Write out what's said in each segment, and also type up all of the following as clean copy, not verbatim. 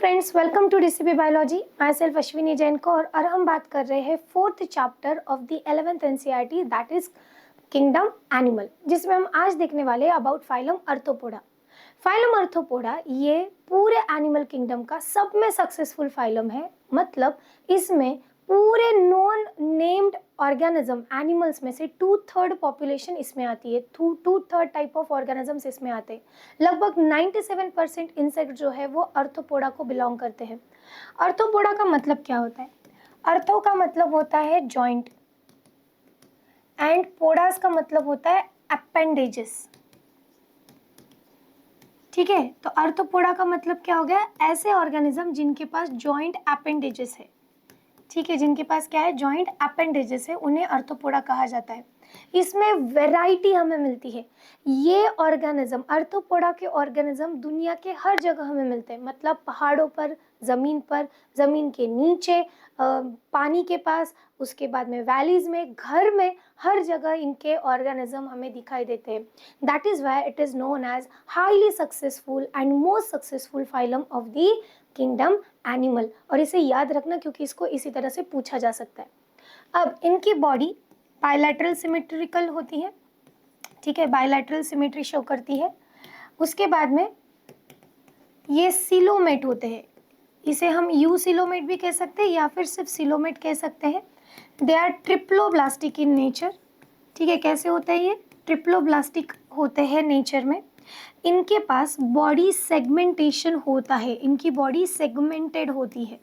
Friends, welcome to DCP biology. Myself Ashwini Jain Kaur और हम बात कर रहे हैं fourth chapter of the 11th NCERT that is kingdom animal, जिसमें हम आज देखने वाले हैं about phylum Arthropoda. Phylum Arthropoda ये पूरे एनिमल किंगडम का सब में सक्सेसफुल फाइलम है। मतलब इसमें पूरे नॉन नेम्ड ऑर्गेनिज्म एनिमल्स में से 2/3 पॉपुलेशन इसमें आती है। 2/3 टाइप ऑफ ऑर्गेनिजम्स इसमें आते हैं। लगभग 97% इंसेक्ट जो है वो अर्थोपोडा को बिलोंग करते हैं। अर्थोपोडा का मतलब क्या होता है? अर्थो का मतलब होता है जॉइंट एंड पोडास का मतलब होता है अपेंडेजेस। ठीक है, तो अर्थोपोडा का मतलब क्या हो गया? ऐसे ऑर्गेनिज्म जिनके पास जॉइंट अपेंडेजेस है। ठीक है, जिनके पास क्या है? जॉइंट अपेंडेजेस है, उन्हें अर्थोपोडा कहा जाता है। इसमें वैरायटी हमें मिलती है। ये ऑर्गेनिज्म, अर्थोपोडा के ऑर्गेनिज्म दुनिया के हर जगह हमें मिलते हैं। मतलब पहाड़ों पर, ज़मीन के नीचे, पानी के पास, उसके बाद में वैलीज में, घर में, हर जगह इनके ऑर्गेनिज्म हमें दिखाई देते हैं। That is why it is known as highly successful and most successful phylum of the kingdom animal. और इसे याद रखना क्योंकि इसको इसी तरह से पूछा जा सकता है। अब इनकी बॉडी बायलैटरल सिमेट्रिकल होती है। ठीक है, बायलैटरल सिमेट्री शो करती है। उसके बाद में ये सिलोमेट होते हैं। इसे हम यू सिलोमेट भी कह सकते हैं या फिर सिर्फ सिलोमेट कह सकते हैं। They are triploblastic in nature. ठीक है, कैसे होते हैं ये? ट्रिप्लोब्लास्टिक होते हैं नेचर में। इनके पास बॉडी सेगमेंटेशन होता है। इनकी बॉडी सेगमेंटेड होती है।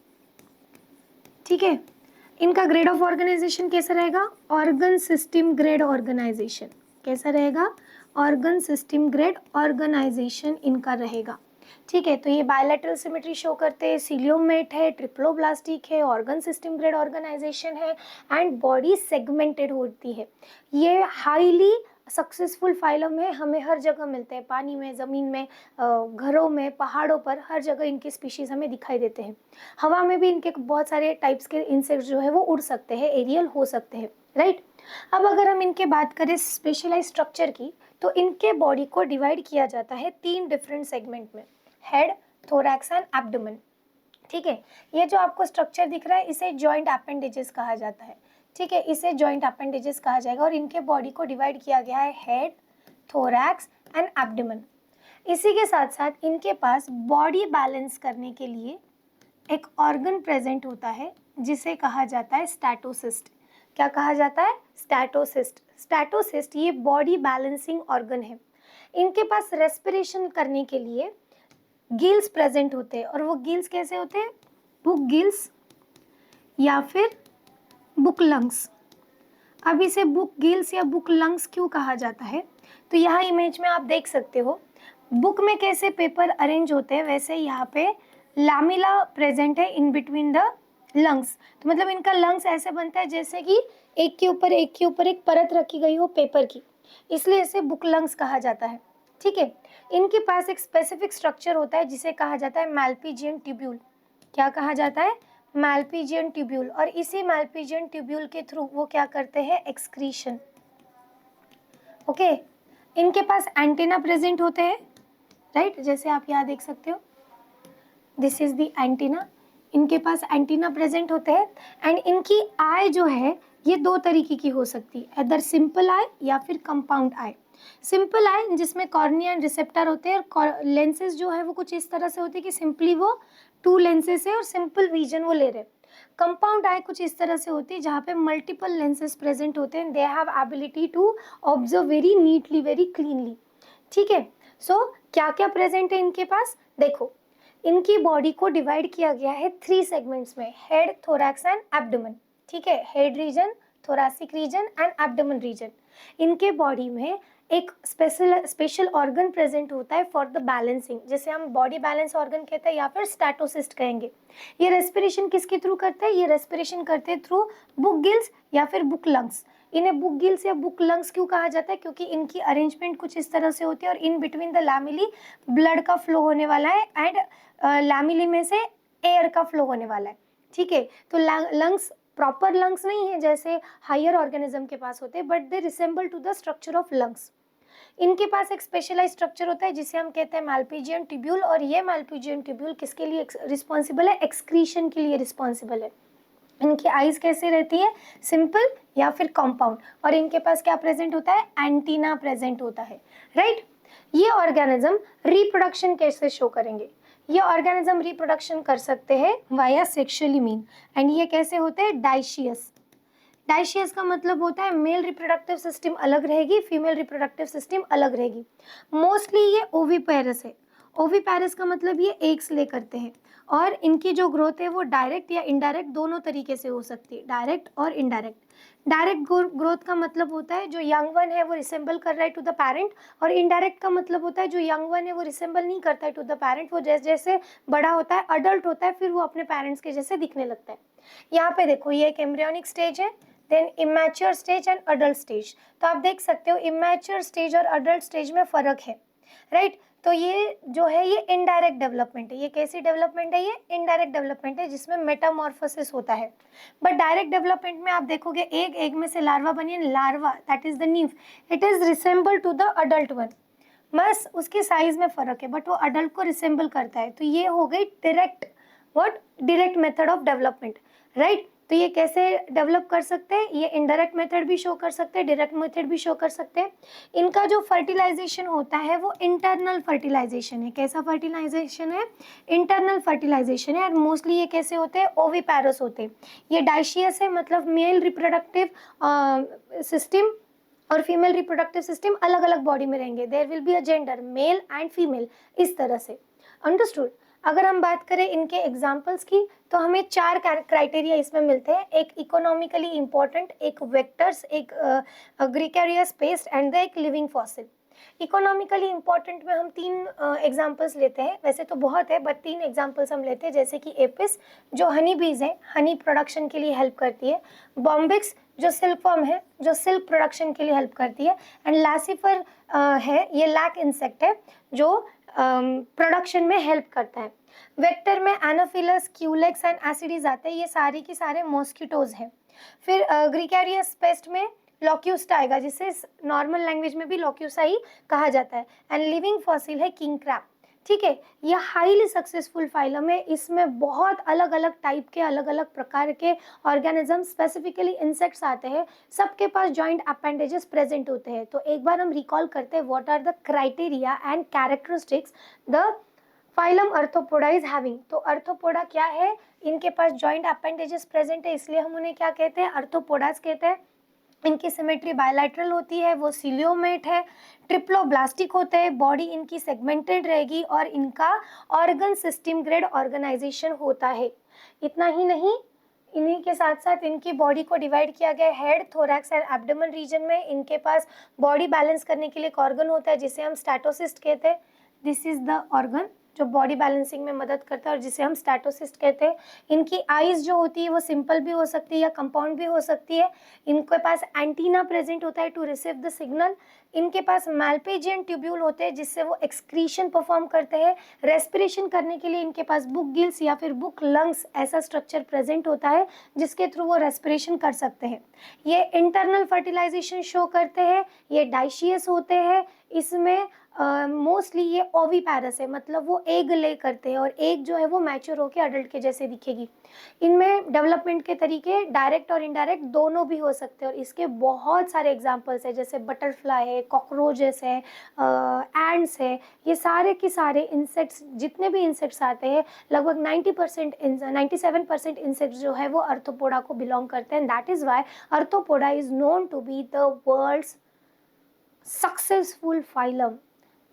ठीक है, इनका ग्रेड ऑफ ऑर्गेनाइजेशन कैसा रहेगा? Organ system grade organization. कैसा रहेगा? ऑर्गन सिस्टम ग्रेड ऑर्गेनाइजेशन इनका रहेगा। ठीक है, तो ये बायलैटरल सिमेट्री शो करते हैं, सिलियोमेट है, ट्रिप्लोब्लास्टिक है, ऑर्गन सिस्टम ग्रेड ऑर्गेनाइजेशन है एंड बॉडी सेगमेंटेड होती है। ये हाईली सक्सेसफुल फाइलम है, हमें हर जगह मिलते हैं। पानी में, ज़मीन में, घरों में, पहाड़ों पर, हर जगह इनके स्पीशीज़ हमें दिखाई देते हैं। हवा में भी इनके बहुत सारे टाइप्स के इंसेक्ट्स जो है वो उड़ सकते हैं, एरियल हो सकते हैं, राइट। अब अगर हम इनके बात करें स्पेशलाइज स्ट्रक्चर की, तो इनके बॉडी को डिवाइड किया जाता है 3 डिफरेंट सेगमेंट में: हेड, थोरैक्स एंड एब्डोमेन। ठीक है, ये जो आपको स्ट्रक्चर दिख रहा है इसे जॉइंट अपेंडेजेस कहा जाता है। ठीक है, इसे जॉइंट अपेंडेजेस कहा जाएगा और इनके बॉडी को डिवाइड किया गया है हेड, थोरैक्स एंड एब्डोमेन। इसी के साथ साथ इनके पास बॉडी बैलेंस करने के लिए एक ऑर्गन प्रेजेंट होता है जिसे कहा जाता है स्टैटोसिस्ट। क्या कहा जाता है? स्टैटोसिस्ट। स्टैटोसिस्ट ये बॉडी बैलेंसिंग ऑर्गन है। इनके पास रेस्पिरेशन करने के लिए गिल्स प्रेजेंट होते हैं। और वो गिल्स कैसे होते हैं? बुक गिल्स या फिर बुक लंग्स। अब इसे बुक गिल्स या बुक लंग्स क्यों कहा जाता है? तो यहाँ इमेज में आप देख सकते हो, बुक में कैसे पेपर अरेंज होते हैं वैसे यहाँ पे लैमिला प्रेजेंट है इन बिटवीन द लंग्स। तो मतलब इनका लंग्स ऐसे बनता है जैसे कि एक के ऊपर एक परत रखी गई हो पेपर की, इसलिए इसे बुक लंग्स कहा जाता है। ठीक है, इनके पास एक स्पेसिफिक स्ट्रक्चर होता है जिसे कहा जाता है मैल्पीजियन ट्यूब्यूल। क्या कहा जाता है? Malpighian tubule. और इसी मैल्पीजियन ट्यूब्यूल के थ्रू वो क्या करते हैं? एक्सक्रीशन। ओके, इनके पास एंटेना प्रेजेंट होते हैं, राइट, जैसे आप यहाँ देख सकते हो, दिस इज द एंटीना। इनके पास एंटीना प्रेजेंट होते हैं एंड इनकी आई जो है ये 2 तरीके की हो सकती है, इधर सिंपल आई या फिर कंपाउंड आई। सिंपल आई जिसमें कॉर्निया एंड रिसेप्टर होते हैं और लेंसेज जो है वो कुछ इस तरह से होते हैं कि सिंपली वो 2 लेंसेज है और सिंपल विजन वो ले रहे। कंपाउंड आई कुछ इस तरह से होती है जहाँ पे मल्टीपल लेंसेज प्रेजेंट होते हैं। They have ability to observe very neatly, very cleanly. ठीक है, सो क्या क्या प्रेजेंट है इनके पास? देखो, इनकी बॉडी को डिवाइड किया गया है 3 सेगमेंट्स में: हेड, थोरैक्स एंड एब्डोमेन। ठीक है, head region, thoracic region and abdomen region. इनके बॉडी में एक स्पेशल ऑर्गन प्रेजेंट होता है फॉर द बैलेंसिंग, जिसे हम बॉडी बैलेंस ऑर्गन कहते हैं या फिर स्टैटोसिस्ट कहेंगे। ये रेस्पिरेशन किसके थ्रू करते हैं? ये रेस्पिरेशन करते हैं थ्रू बुक गिल्स या फिर बुक लंग्स। इन्हें बुक गिल्स या बुक लंग्स क्यों कहा जाता है? क्योंकि इनकी अरेंजमेंट कुछ इस तरह से होती है और in between the lamellae blood का फ्लो होने वाला है एंड लैमिली में से एयर का फ्लो होने वाला है। ठीक है, तो लंग्स प्रॉपर लंग्स नहीं है जैसे हायर ऑर्गेनिज्म के पास होते हैं, but they resemble to the structure of lungs. इनके पास एक स्पेशलाइज स्ट्रक्चर होता है जिसे हम कहते हैं मैल्पिजियन ट्यूब्यूल, और ये मैल्पिजियन ट्यूब्यूल किसके लिए रिस्पॉन्सिबल है? एक्सक्रीशन के लिए रिस्पॉन्सिबल है। इनकी आइज कैसे रहती है? सिंपल या फिर कॉम्पाउंड, और इनके पास क्या प्रेजेंट होता है? एंटीना प्रेजेंट होता है, राइट। ये ऑर्गेनिज्म रिप्रोडक्शन कैसे शो करेंगे? ये ऑर्गेनिज्म रिप्रोडक्शन कर सकते हैं वाया सेक्सुअली मीन, एंड ये कैसे होते हैं? डाइशियस। डाइशियस का मतलब होता है मेल रिप्रोडक्टिव सिस्टम अलग रहेगी, फीमेल रिप्रोडक्टिव सिस्टम अलग रहेगी। मोस्टली ये ओविपेरस है। ओविपेरस का मतलब ये एग्स ले करते हैं, और इनकी जो ग्रोथ है वो डायरेक्ट या इनडायरेक्ट दोनों तरीके से हो सकती है, डायरेक्ट और इनडायरेक्ट। डायरेक्ट ग्रोथ का मतलब होता है जो यंग वन है वो रिसेंबल कर रहा है टू द पेरेंट, और इनडायरेक्ट का मतलब होता है जो यंग वन है वो रिसेंबल नहीं करता है टू द पेरेंट, वो जैसे जैसे बड़ा होता है, अडल्ट होता है, फिर वो अपने पेरेंट्स के जैसे दिखने लगता है। यहाँ पे देखो ये एक एम्ब्रियोनिक स्टेज है, then immature stage and adult stage. तो आप देख सकते हो इमैच्योर स्टेज और अडल्ट स्टेज में फर्क है, राइट। तो ये जो है ये इनडायरेक्ट डेवलपमेंट है। ये कैसी डेवलपमेंट है? ये इनडायरेक्ट डेवलपमेंट है जिसमें मेटामॉर्फोसिस होता है। बट डायरेक्ट डेवलपमेंट में आप देखोगे एग में से लार्वा बनी, larva that is the nymph, it is resemble to the adult one, बस उसके साइज में फर्क है, बट वो अडल्ट को रिसेंबल करता है। तो ये हो गई direct, what? Direct method of development, right. तो ये कैसे डेवलप कर सकते हैं? ये इनडायरेक्ट मेथड भी शो कर सकते हैं, डायरेक्ट मेथड भी शो कर सकते हैं। इनका जो फर्टिलाइजेशन होता है वो इंटरनल फर्टिलाइजेशन है। कैसा फर्टिलाइजेशन है? इंटरनल फर्टिलाइजेशन है। और मोस्टली ये कैसे होते हैं? ओविपेरस होते हैं। ये डाइशियस है, मतलब मेल रिप्रोडक्टिव सिस्टम और फीमेल रिप्रोडक्टिव सिस्टम अलग अलग बॉडी में रहेंगे। There will be a gender male and female, इस तरह से, अंडरस्टूड। अगर हम बात करें इनके एग्जाम्पल्स की तो हमें 4 क्राइटेरिया इसमें मिलते हैं। एक इकोनॉमिकली इंपॉर्टेंट, एक वेक्टर्स, एक ग्रीकारियस पेस्ट एंड एक लिविंग फॉसिल। इकोनॉमिकली इंपॉर्टेंट में हम 3 एग्जाम्पल्स लेते हैं, वैसे तो बहुत है बट 3 एग्जाम्पल्स हम लेते हैं, जैसे कि एपिस जो हनी बीज है, हनी प्रोडक्शन के लिए हेल्प करती है, बॉम्बिक्स जो सिल्क फॉर्म है जो सिल्क प्रोडक्शन के लिए हेल्प करती है, एंड लासिफर है ये लैक इंसेक्ट है जो प्रोडक्शन में हेल्प करता है। वेक्टर में एनाफिलस, क्यूलेक्स एंड एसिडीज आते हैं, ये सारे के सारे मॉस्किटोज हैं। फिर ग्रीकारियस पेस्ट में लॉक्यूस्टा आएगा, जिसे नॉर्मल लैंग्वेज में भी लॉक्यूसा ही कहा जाता है, एंड लिविंग फॉसिल है किंग क्रैब, ठीक है। ये हाईली सक्सेसफुल फाइलम है, इसमें बहुत अलग अलग टाइप के, अलग अलग प्रकार के ऑर्गेनिज्म, स्पेसिफिकली इंसेक्ट्स आते हैं, सबके पास जॉइंट अपेंडेजेस प्रेजेंट होते हैं। तो एक बार हम रिकॉल करते हैं what are the criteria and characteristics the phylum Arthropoda is having. तो आर्थ्रोपोडा क्या है? इनके पास जॉइंट अपेंडेजेस प्रेजेंट है, इसलिए हम उन्हें क्या कहते हैं? आर्थ्रोपोडास कहते हैं। इनकी सिमेट्री बायलैटरल होती है, वो सिलियोमेट है, ट्रिप्लोब्लास्टिक होते हैं, बॉडी इनकी सेगमेंटेड रहेगी, और इनका ऑर्गन सिस्टम ग्रेड ऑर्गेनाइजेशन होता है। इतना ही नहीं, इन्हीं के साथ साथ इनकी बॉडी को डिवाइड किया गया head, thorax and abdomen region में। इनके पास बॉडी बैलेंस करने के लिए एक ऑर्गन होता है जिसे हम स्टैटोसिस्ट कहते हैं। दिस इज द ऑर्गन जो बॉडी बैलेंसिंग में मदद करता है और जिसे हम स्टैटोसिस्ट कहते हैं। इनकी आइज जो होती है वो सिंपल भी हो सकती है या कंपाउंड भी हो सकती है। इनके पास एंटीना प्रेजेंट होता है टू रिसीव द सिग्नल। इनके पास मैल्पिजियन ट्यूब्यूल होते हैं जिससे वो एक्सक्रीशन परफॉर्म करते हैं। रेस्पिरेशन करने के लिए इनके पास बुक गिल्स या फिर बुक लंग्स ऐसा स्ट्रक्चर प्रेजेंट होता है जिसके थ्रू वो रेस्पिरेशन कर सकते हैं। ये इंटरनल फर्टिलाइजेशन शो करते हैं। ये डाइशियस होते हैं। इसमें मोस्टली ये ओविपैरस है, मतलब वो एग ले करते हैं और एग जो है वो मैच्योर होकर अडल्ट के जैसे दिखेगी। इनमें डेवलपमेंट के तरीके डायरेक्ट और इनडायरेक्ट दोनों भी हो सकते हैं और इसके बहुत सारे एग्जांपल्स है, जैसे बटरफ्लाई है, कॉकरोचेस है, एंड्स है। ये सारे के सारे इंसेक्ट्स, जितने भी इंसेक्ट्स आते हैं लगभग 97% इंसेक्ट्स जो है वो आर्थ्रोपोडा को बिलोंग करते हैं। That is why Arthropoda is known to be the world's successful phylum.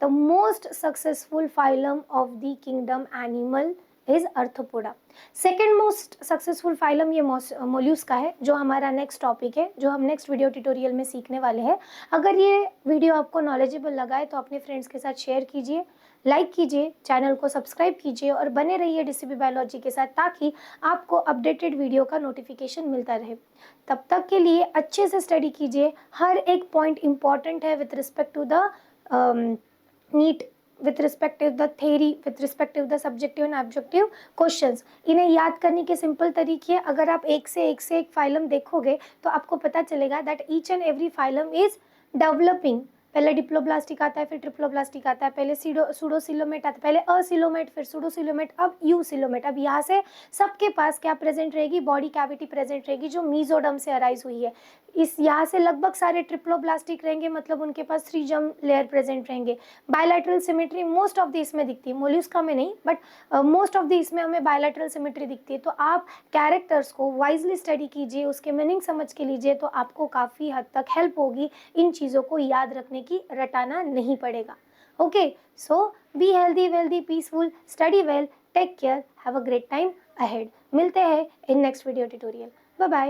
The most successful phylum of the kingdom animal is Arthropoda. Second most successful phylum ये मोल्यूस्का है, जो हमारा नेक्स्ट टॉपिक है, जो हम नेक्स्ट वीडियो ट्यूटोरियल में सीखने वाले हैं। अगर ये वीडियो आपको नॉलेजेबल लगा है तो अपने फ्रेंड्स के साथ शेयर कीजिए, लाइक कीजिए, चैनल को सब्सक्राइब कीजिए और बने रहिए डीसीबी बायोलॉजी के साथ ताकि आपको अपडेटेड वीडियो का नोटिफिकेशन मिलता रहे। तब तक के लिए अच्छे से स्टडी कीजिए। हर एक पॉइंट इम्पॉर्टेंट है with respect to the NEET, with respect to the theory, with respect to the subjective and objective questions। इन्हें याद करने के सिंपल तरीके हैं। अगर आप एक से एक फाइलम देखोगे तो आपको पता चलेगा that each and every phylum is developing, पहले डिप्लोब्लास्टिक आता है, फिर ट्रिप्लोब्लास्टिक आता है, पहले सूडोसिलोमेट आता है, पहले असिलोमेट, फिर सूडोसिलोमेट, अब यूसिलोमेट। अब यहाँ से सबके पास क्या प्रेजेंट रहेगी, बॉडी कैविटी प्रेजेंट रहेगी जो मीजोडर्म से अराइज हुई है। इस यहाँ से लगभग सारे ट्रिप्लोब्लास्टिक रहेंगे, मतलब उनके पास 3 जर्म लेयर प्रेजेंट रहेंगे। Bilateral symmetry most of the इसमें दिखती है, मोल्यूस्का में नहीं, बट मोस्ट ऑफ द इसमें हमें बायलैटरल सिमेट्री दिखती है। तो आप कैरेक्टर्स को वाइजली स्टडी कीजिए, उसके मीनिंग समझ के लीजिए, तो आपको काफ़ी हद तक हेल्प होगी, इन चीज़ों को याद रखने की, रटाना नहीं पड़ेगा। Okay, so be healthy, wealthy, peaceful, study well, take care, have a great time ahead. मिलते हैं in next video tutorial. Bye bye.